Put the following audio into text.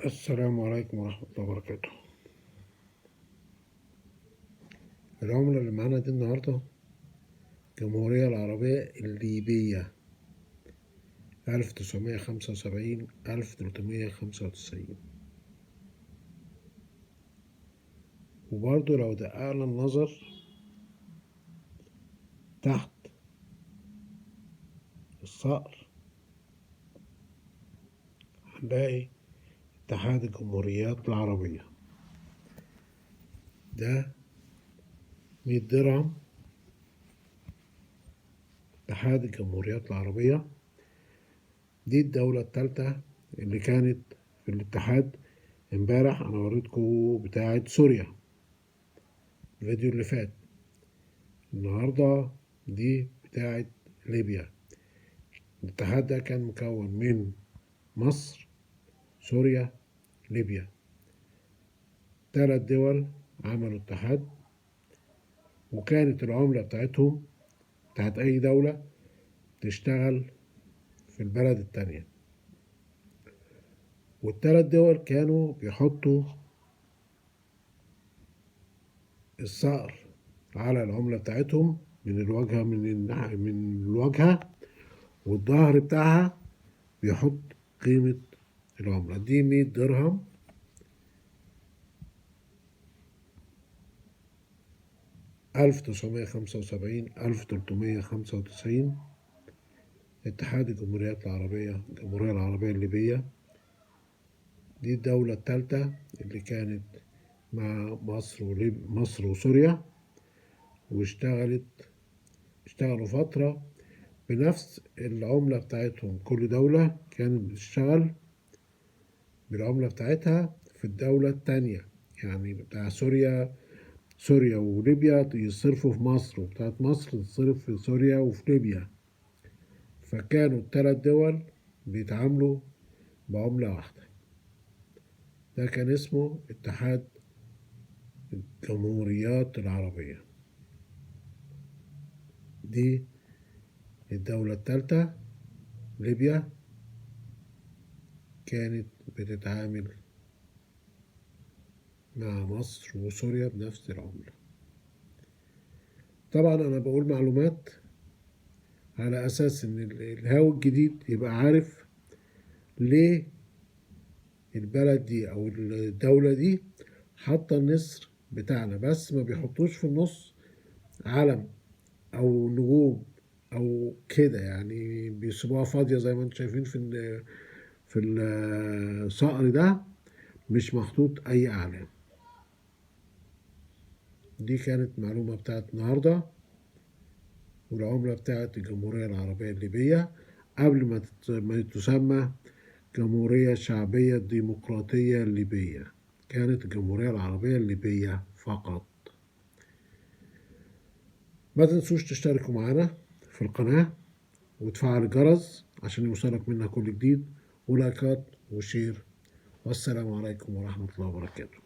السلام عليكم ورحمة الله وبركاته. العملة اللي معانا دي النهاردة الجمهورية العربية الليبية 1975-1395. وبرضه لو دققنا النظر تحت الصقر هنلاقي اتحاد الجمهوريات العربية، ده 100 درهم. اتحاد الجمهوريات العربية دي الدولة الثالثة اللي كانت في الاتحاد. امبارح انا وريتكم بتاعة سوريا الفيديو اللي فات. النهاردة دي بتاعة ليبيا. الاتحاد ده كان مكون من مصر، سوريا، ليبيا. 3 دول عملوا اتحاد، وكانت العملة بتاعتهم بتاعت أي دولة تشتغل في البلد التانية. والتلات دول كانوا بيحطوا الصقر على العملة بتاعتهم من الواجهة من الواجهة، والظهر بتاعها بيحط قيمة العملة دي 100 درهم. 1975-1395. اتحاد الجمهوريات العربية الجمهورية العربية الليبية دي الدولة الثالثة اللي كانت مع مصر وسوريا، اشتغلوا فترة بنفس العملة بتاعتهم. كل دولة كانت بتشتغل بالعملة بتاعتها في الدولة التانية، يعني بتاع سوريا وليبيا يصرفوا في مصر، وبتاعت مصر تصرف في سوريا وفي ليبيا. فكانوا ال3 دول بيتعاملوا بعملة واحدة. ده كان اسمه اتحاد الجمهوريات العربية. دي الدولة الثالثة ليبيا كانت بتتعامل مع مصر وسوريا بنفس العملة. طبعا أنا بقول معلومات على أساس إن الهاوي الجديد يبقى عارف ليه البلد دي أو الدولة دي حاطة النسر بتاعنا، بس ما بيحطوش في النص علم أو نجوم أو كده، يعني بيسيبوها فاضية زي ما انتم شايفين في الصقر ده مش محطوط أي أعلام. دي كانت معلومة بتاعت النهاردة. والعملة بتاعت الجمهورية العربية الليبية قبل ما تسمى جمهورية شعبية ديمقراطية ليبية، كانت الجمهورية العربية الليبية فقط. ما تنسوش تشتركوا معنا في القناة وتفعل الجرس عشان يوصلك منها كل جديد، ولايكات وشير. والسلام عليكم ورحمة الله وبركاته.